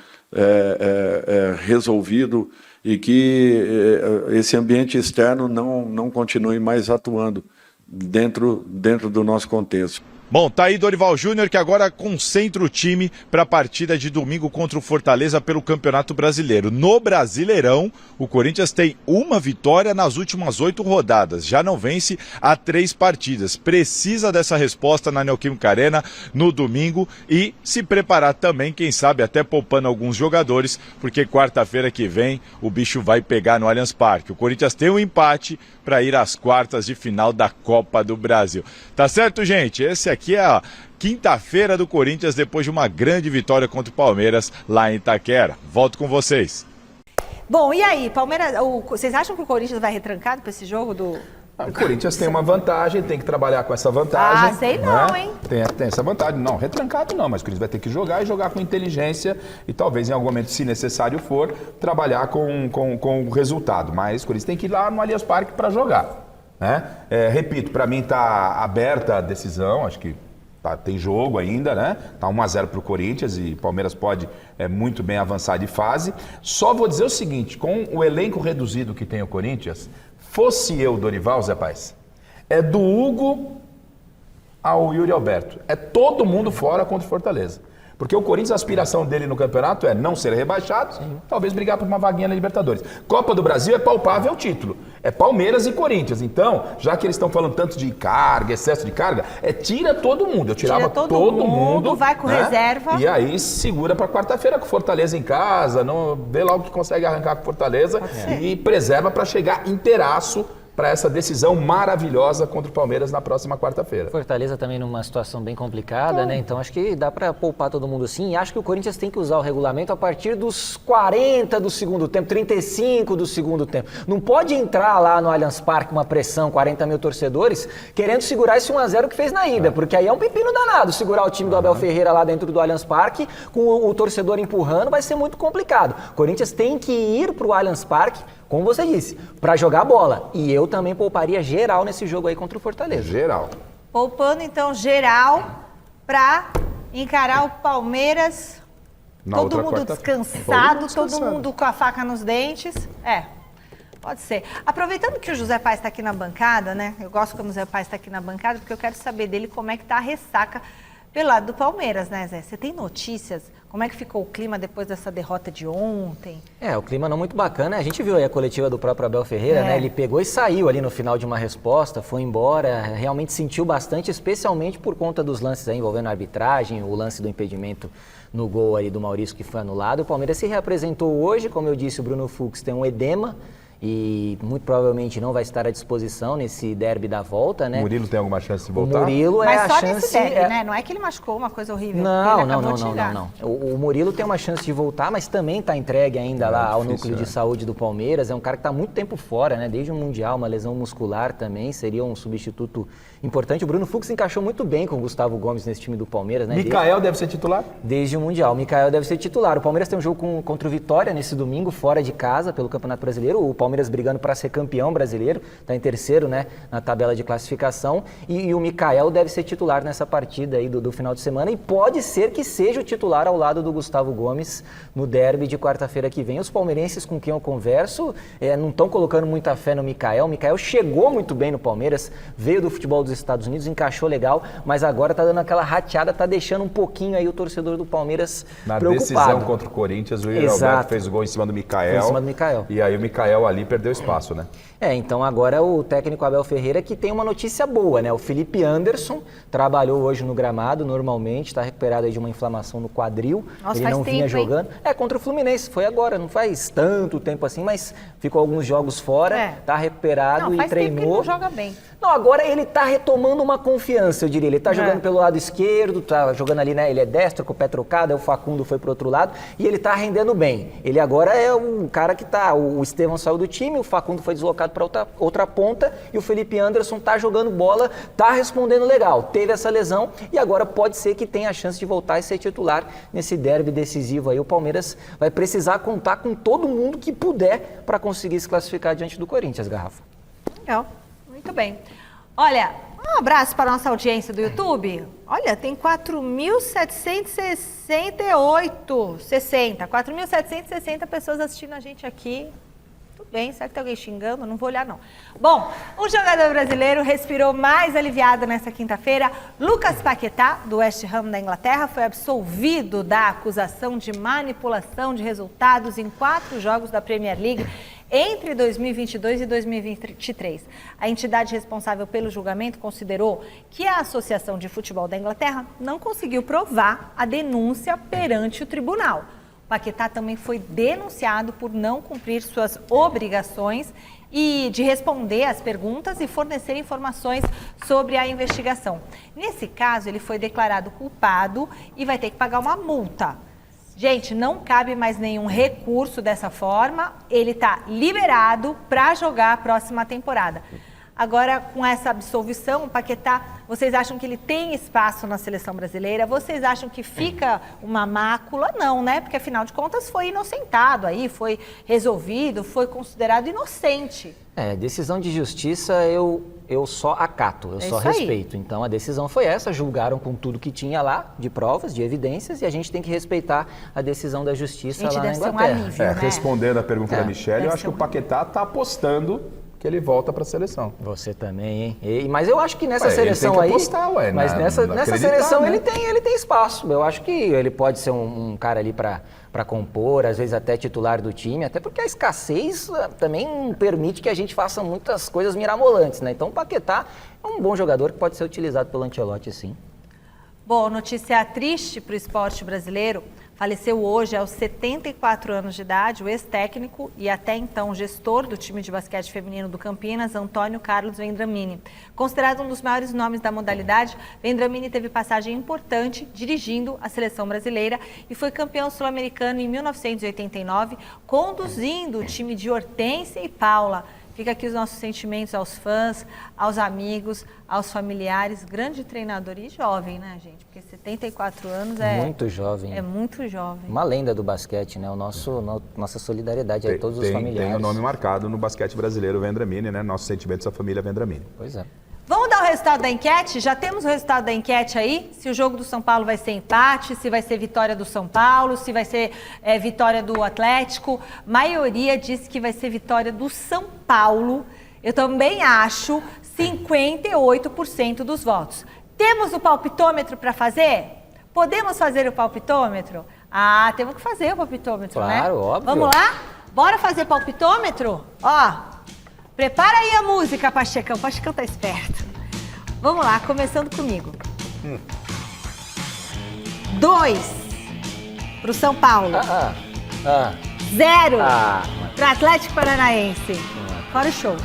resolvido e que esse ambiente externo não continue mais atuando dentro do nosso contexto. Bom, tá aí Dorival Júnior, que agora concentra o time para a partida de domingo contra o Fortaleza pelo Campeonato Brasileiro. No Brasileirão, o Corinthians tem uma vitória nas últimas 8 rodadas. Já não vence há 3 partidas. Precisa dessa resposta na Neoquímica Arena no domingo e se preparar também, quem sabe até poupando alguns jogadores, porque quarta-feira que vem o bicho vai pegar no Allianz Parque. O Corinthians tem um empate para ir às quartas de final da Copa do Brasil. Tá certo, gente? Esse aqui é a quinta-feira do Corinthians depois de uma grande vitória contra o Palmeiras lá em Itaquera. Volto com vocês. Bom, e aí, Palmeiras, vocês acham que o Corinthians vai retrancado para esse jogo do... O Corinthians tem uma vantagem, tem que trabalhar com essa vantagem. Ah, sei não, né? hein? Tem essa vantagem. Não, retrancado não, mas o Corinthians vai ter que jogar e jogar com inteligência e talvez em algum momento, se necessário for, trabalhar com o resultado. Mas o Corinthians tem que ir lá no Allianz Parque para jogar. Né? Repito, para mim está aberta a decisão, acho que tem jogo ainda, né? Tá 1-0 para o Corinthians e o Palmeiras pode muito bem avançar de fase. Só vou dizer o seguinte, com o elenco reduzido que tem o Corinthians, fosse eu, Dorival, Zé Paz, é do Hugo ao Yuri Alberto. É todo mundo fora contra o Fortaleza. Porque o Corinthians, a aspiração dele no campeonato é não ser rebaixado, talvez brigar por uma vaguinha na Libertadores. Copa do Brasil é palpável o título. É Palmeiras e Corinthians. Então, já que eles estão falando tanto de carga, excesso de carga, tira todo mundo. Eu tirava todo mundo, vai com reserva. E aí segura para quarta-feira com Fortaleza em casa, vê lá o que consegue arrancar com Fortaleza e preserva para chegar inteiraço para essa decisão maravilhosa contra o Palmeiras na próxima quarta-feira. Fortaleza também numa situação bem complicada, né? Então acho que dá para poupar todo mundo sim. E acho que o Corinthians tem que usar o regulamento a partir dos 40 do segundo tempo, 35 do segundo tempo. Não pode entrar lá no Allianz Parque uma pressão, 40 mil torcedores, querendo segurar esse 1-0 que fez na ida, porque aí é um pepino danado. Segurar o time do Abel Ferreira lá dentro do Allianz Parque, com o torcedor empurrando, vai ser muito complicado. O Corinthians tem que ir para o Allianz Parque, como você disse, para jogar bola. E eu também pouparia geral nesse jogo aí contra o Fortaleza. Geral. Poupando, então, geral para encarar o Palmeiras. Todo mundo descansado, todo mundo com a faca nos dentes. Pode ser. Aproveitando que o José Paz está aqui na bancada, né? Eu gosto quando o José Paz está aqui na bancada, porque eu quero saber dele como é que tá a ressaca pelo lado do Palmeiras, né, Zé? Você tem notícias? Como é que ficou o clima depois dessa derrota de ontem? O clima não muito bacana. A gente viu aí a coletiva do próprio Abel Ferreira, né? Ele pegou e saiu ali no final de uma resposta, foi embora, realmente sentiu bastante, especialmente por conta dos lances aí envolvendo a arbitragem, o lance do impedimento no gol aí do Maurício que foi anulado. O Palmeiras se reapresentou hoje, como eu disse, o Bruno Fux tem um edema e muito provavelmente não vai estar à disposição nesse derby da volta, né? O Murilo tem alguma chance de voltar? O Murilo Mas a só chance... nesse derby, né? Não é que ele machucou uma coisa horrível. Não. O Murilo tem uma chance de voltar, mas também está entregue ainda lá ao núcleo de saúde do Palmeiras. É um cara que está muito tempo fora, né? Desde o Mundial, uma lesão muscular também, seria um substituto importante. O Bruno Fux encaixou muito bem com o Gustavo Gomes nesse time do Palmeiras, né? Mikael deve ser titular? Desde o Mundial. O Mikael deve ser titular. O Palmeiras tem um jogo contra o Vitória nesse domingo, fora de casa, pelo Campeonato Brasileiro. O Palmeiras brigando para ser campeão brasileiro, está em terceiro, né, na tabela de classificação, e o Mikael deve ser titular nessa partida aí do final de semana, e pode ser que seja o titular ao lado do Gustavo Gomes no derby de quarta-feira que vem. Os palmeirenses com quem eu converso não estão colocando muita fé no Mikael. O Mikael chegou muito bem no Palmeiras, veio do futebol dos Estados Unidos, encaixou legal, mas agora tá dando aquela rateada, tá deixando um pouquinho aí o torcedor do Palmeiras preocupado. Na decisão contra o Corinthians, o Yuri Alberto fez o gol em cima do Mikael. E aí o Mikael ali perdeu espaço, né? Então agora o técnico Abel Ferreira que tem uma notícia boa, né? O Felipe Anderson trabalhou hoje no gramado normalmente, está recuperado aí de uma inflamação no quadril. Nossa, ele não vinha jogando. Hein? Contra o Fluminense, foi agora, não faz tanto tempo assim, mas ficou alguns jogos fora, tá recuperado e treinou. Tempo que ele não joga bem. Não, agora ele tá retomando uma confiança, eu diria. Ele tá jogando pelo lado esquerdo, tá jogando ali, né? Ele é destro com o pé trocado, aí o Facundo foi pro outro lado e ele tá rendendo bem. Ele agora é um cara que tá... O Estevão saiu do time, o Facundo foi deslocado para outra ponta e o Felipe Anderson tá jogando bola, tá respondendo legal. Teve essa lesão e agora pode ser que tenha a chance de voltar e ser titular nesse derby decisivo aí. O Palmeiras vai precisar contar com todo mundo que puder para conseguir se classificar diante do Corinthians, Garrafa. Legal, muito bem. Olha, um abraço para a nossa audiência do YouTube. Olha, tem 4.760 pessoas assistindo a gente aqui. Tudo bem, será que tem alguém xingando? Não vou olhar, não. Bom, um jogador brasileiro respirou mais aliviado nessa quinta-feira. Lucas Paquetá, do West Ham da Inglaterra, foi absolvido da acusação de manipulação de resultados em 4 jogos da Premier League entre 2022 e 2023. A entidade responsável pelo julgamento considerou que a Associação de Futebol da Inglaterra não conseguiu provar a denúncia perante o tribunal. Paquetá também foi denunciado por não cumprir suas obrigações e de responder às perguntas e fornecer informações sobre a investigação. Nesse caso, ele foi declarado culpado e vai ter que pagar uma multa. Gente, não cabe mais nenhum recurso dessa forma, ele está liberado para jogar a próxima temporada. Agora, com essa absolvição, o Paquetá, vocês acham que ele tem espaço na seleção brasileira? Vocês acham que fica uma mácula? Não, né? Porque, afinal de contas, foi inocentado aí, foi resolvido, foi considerado inocente. Decisão de justiça eu só acato, eu só respeito. Então, a decisão foi essa, julgaram com tudo que tinha lá, de provas, de evidências, e a gente tem que respeitar a decisão da justiça lá na Inglaterra. Alívio, né? Respondendo a pergunta da Michelle, eu acho que o Paquetá está apostando que ele volta para a seleção. Você também, hein? Mas eu acho que nessa seleção ele tem que apostar, aí... Mas nessa seleção, né? ele tem espaço. Eu acho que ele pode ser um cara ali para compor, às vezes até titular do time, até porque a escassez também permite que a gente faça muitas coisas mirabolantes, né? Então o Paquetá é um bom jogador que pode ser utilizado pelo Ancelotti, sim. Bom, notícia triste para o esporte brasileiro. Faleceu hoje aos 74 anos de idade o ex-técnico e até então gestor do time de basquete feminino do Campinas, Antônio Carlos Vendramini. Considerado um dos maiores nomes da modalidade, Vendramini teve passagem importante dirigindo a seleção brasileira e foi campeão sul-americano em 1989, conduzindo o time de Hortência e Paula. Fica aqui os nossos sentimentos aos fãs, aos amigos, aos familiares. Grande treinador e jovem, né, gente? Porque 74 anos muito jovem. É muito jovem. Uma lenda do basquete, né? Nossa solidariedade a todos os familiares. Tem o nome marcado no basquete brasileiro, Vendramini, né? Nossos sentimentos à família Vendramini. Pois é. Vamos dar o resultado da enquete? Já temos o resultado da enquete aí? Se o jogo do São Paulo vai ser empate, se vai ser vitória do São Paulo, se vai ser vitória do Atlético. Maioria disse que vai ser vitória do São Paulo. Eu também acho 58% dos votos. Temos o palpitômetro para fazer? Podemos fazer o palpitômetro? Ah, temos que fazer o palpitômetro, né? Claro, óbvio. Vamos lá? Bora fazer palpitômetro? Ó, prepara aí a música, Pachecão. Pachecão tá esperto. Vamos lá, começando comigo. 2 pro São Paulo. 0 pro Atlético Paranaense. Fora o show.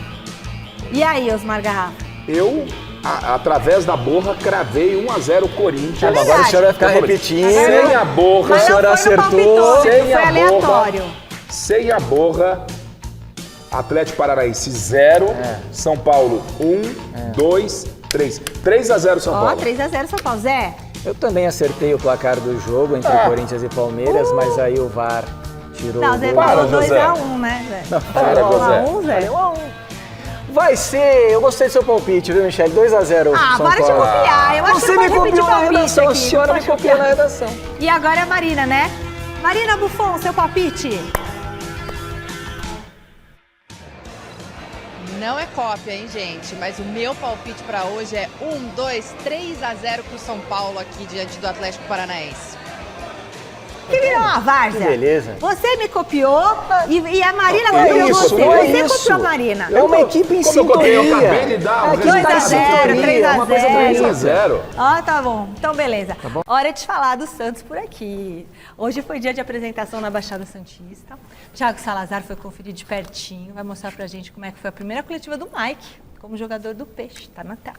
E aí, Osmar Garrafa? Eu, através da Borra, cravei 1-0 Corinthians. Agora o senhor vai ficar repetindo. Sem a Borra, o senhor acertou. Sem foi aleatório. Sem a Borra, Atlético Paranaense 0, São Paulo 1, 2, 3. 3-0 São Paulo. 3-0 São Paulo. Zé? Eu também acertei o placar do jogo entre Corinthians e Palmeiras, mas aí o VAR tirou o gol. Zé falou 2-1, né, Zé? Não, para, José. 1-1, Zé? 1-1. Vai ser, eu gostei do seu palpite, viu, Michele? 2-0 São Paulo. Para de copiar. Eu acho Você que me copiou na redação, a senhora me copiou na redação. E agora é a Marina, né? Marina Buffon, seu palpite? Não é cópia, hein, gente? Mas o meu palpite para hoje é 3-0 pro São Paulo aqui diante do Atlético Paranaense. Que virou uma várzea. Que beleza. Você me copiou e a Marina copiou você. Você copiou a Marina. É uma equipe em sintonia. Eu acabei de dar 2-0, 3-0. 3-0. Ó, tá bom. Então, beleza. Tá bom. Hora de falar do Santos por aqui. Hoje foi dia de apresentação na Baixada Santista. Thiago Salazar foi conferir de pertinho. Vai mostrar pra gente como é que foi a primeira coletiva do Mike como jogador do Peixe. Tá na tela.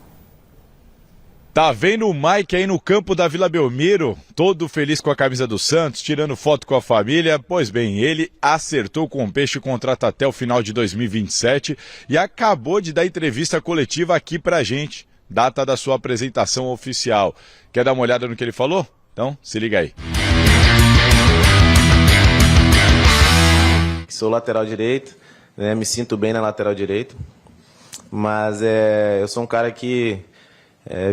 Tá vendo o Mike aí no campo da Vila Belmiro, todo feliz com a camisa do Santos, tirando foto com a família? Pois bem, ele acertou com o Peixe o contrato até o final de 2027 e acabou de dar entrevista coletiva aqui pra gente, data da sua apresentação oficial. Quer dar uma olhada no que ele falou? Então, se liga aí. Sou lateral direito, né? Me sinto bem na lateral direito, mas eu sou um cara que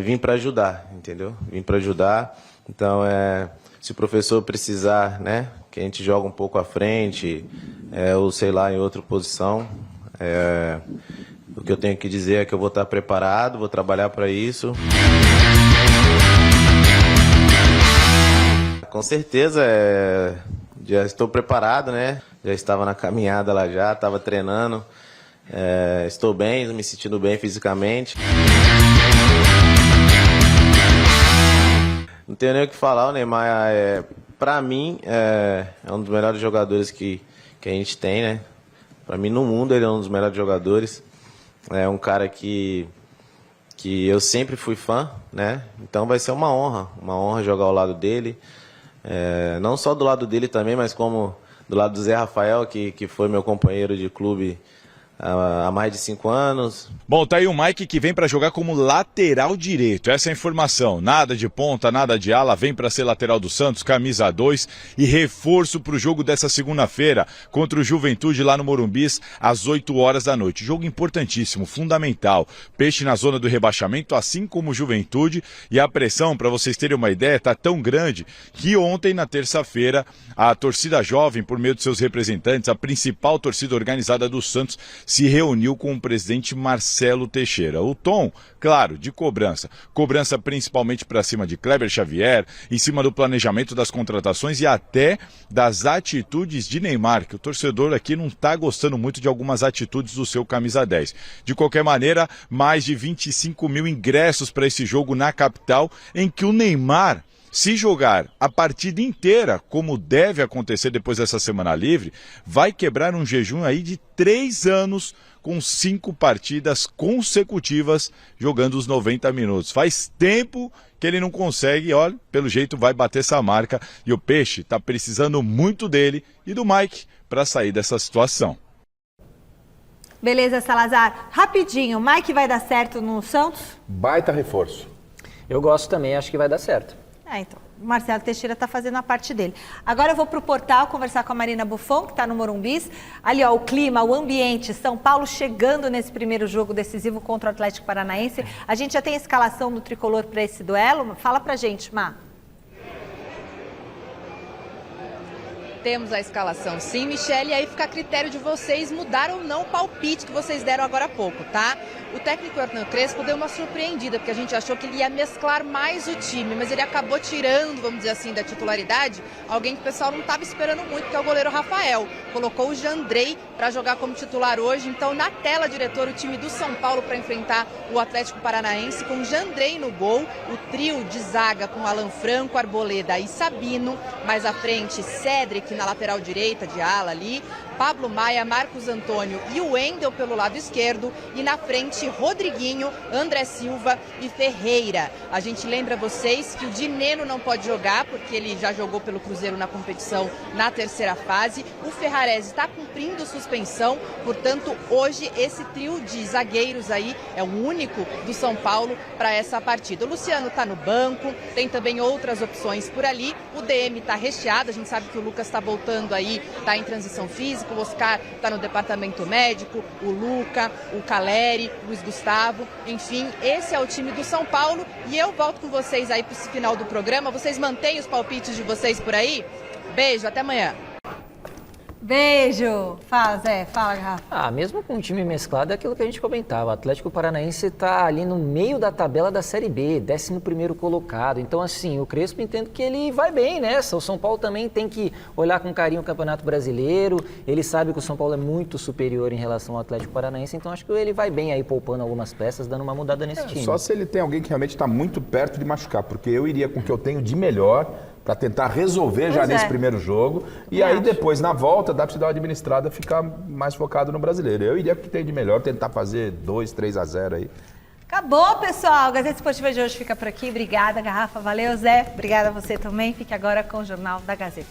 vim para ajudar, entendeu? Vim para ajudar, então se o professor precisar, né, que a gente joga um pouco à frente, ou sei lá, em outra posição, o que eu tenho que dizer é que eu vou estar preparado, vou trabalhar para isso. Com certeza, já estou preparado, né? Já estava na caminhada lá já, estava treinando. Estou bem, me sentindo bem fisicamente. Não tenho nem o que falar, o Neymar, para mim, é um dos melhores jogadores que a gente tem, né? Para mim, no mundo, ele é um dos melhores jogadores. É um cara que eu sempre fui fã, né? Então vai ser uma honra jogar ao lado dele. Não só do lado dele também, mas como do lado do Zé Rafael, que foi meu companheiro de clube há mais de 5 anos. Bom, tá aí o Mike que vem para jogar como lateral direito. Essa é a informação. Nada de ponta, nada de ala, vem para ser lateral do Santos, camisa 2 e reforço para o jogo dessa segunda-feira contra o Juventude lá no Morumbis às 8 horas da noite. Jogo importantíssimo, fundamental. Peixe na zona do rebaixamento, assim como o Juventude, e a pressão, para vocês terem uma ideia, tá tão grande que ontem, na terça-feira, a torcida jovem, por meio de seus representantes, a principal torcida organizada do Santos, se reuniu com o presidente Marcelo Teixeira. O tom, claro, de cobrança. Cobrança principalmente para cima de Kleber Xavier, em cima do planejamento das contratações e até das atitudes de Neymar, que o torcedor aqui não está gostando muito de algumas atitudes do seu camisa 10. De qualquer maneira, mais de 25 mil ingressos para esse jogo na capital, em que o Neymar, se jogar a partida inteira, como deve acontecer depois dessa semana livre, vai quebrar um jejum aí de 3 anos com 5 partidas consecutivas jogando os 90 minutos. Faz tempo que ele não consegue, olha, pelo jeito vai bater essa marca e o Peixe está precisando muito dele e do Mike para sair dessa situação. Beleza, Salazar. Rapidinho, Mike vai dar certo no Santos? Baita reforço. Eu gosto também, acho que vai dar certo. Então, o Marcelo Teixeira está fazendo a parte dele. Agora eu vou para o portal conversar com a Marina Buffon, que está no Morumbis. Ali, ó, o clima, o ambiente, São Paulo chegando nesse primeiro jogo decisivo contra o Atlético Paranaense. A gente já tem a escalação do Tricolor para esse duelo? Fala pra gente, Má. Temos a escalação sim, Michele, e aí fica a critério de vocês mudar ou não o palpite que vocês deram agora há pouco, tá? O técnico Hernan Crespo deu uma surpreendida, porque a gente achou que ele ia mesclar mais o time, mas ele acabou tirando, vamos dizer assim, da titularidade, alguém que o pessoal não estava esperando muito, que é o goleiro Rafael. Colocou o Jandrei para jogar como titular hoje, então na tela, diretor, o time do São Paulo para enfrentar o Atlético Paranaense, com Jandrei no gol, o trio de zaga com Alan Franco, Arboleda e Sabino, mais à frente Cédric na lateral direita de ala ali, Pablo Maia, Marcos Antônio e o Wendel pelo lado esquerdo e na frente Rodriguinho, André Silva e Ferreira. A gente lembra vocês que o Dineno não pode jogar porque ele já jogou pelo Cruzeiro na competição na terceira fase. O Ferrarese está cumprindo suspensão, portanto hoje esse trio de zagueiros aí é o único do São Paulo para essa partida. O Luciano está no banco, tem também outras opções por ali. O DM está recheado, a gente sabe que o Lucas está voltando aí, está em transição física. O Oscar está no departamento médico, o Luca, o Caleri, o Luiz Gustavo, enfim, esse é o time do São Paulo e eu volto com vocês aí para esse final do programa. Vocês mantêm os palpites de vocês por aí? Beijo, até amanhã. Beijo! Fala, Zé. Fala, Rafa. Mesmo com um time mesclado, é aquilo que a gente comentava. O Atlético Paranaense está ali no meio da tabela da Série B, 11º colocado. Então, assim, o Crespo entendo que ele vai bem nessa. O São Paulo também tem que olhar com carinho o Campeonato Brasileiro. Ele sabe que o São Paulo é muito superior em relação ao Atlético Paranaense. Então, acho que ele vai bem aí, poupando algumas peças, dando uma mudada nesse time. Só se ele tem alguém que realmente está muito perto de machucar, porque eu iria com o que eu tenho de melhor para tentar resolver já nesse primeiro jogo. E aí depois, na volta, dá para se dar uma administrada, ficar mais focado no brasileiro. Eu iria com o que tem de melhor, tentar fazer 2, 3 a 0 aí. Acabou, pessoal. A Gazeta Esportiva de hoje fica por aqui. Obrigada, Garrafa. Valeu, Zé. Obrigada a você também. Fique agora com o Jornal da Gazeta.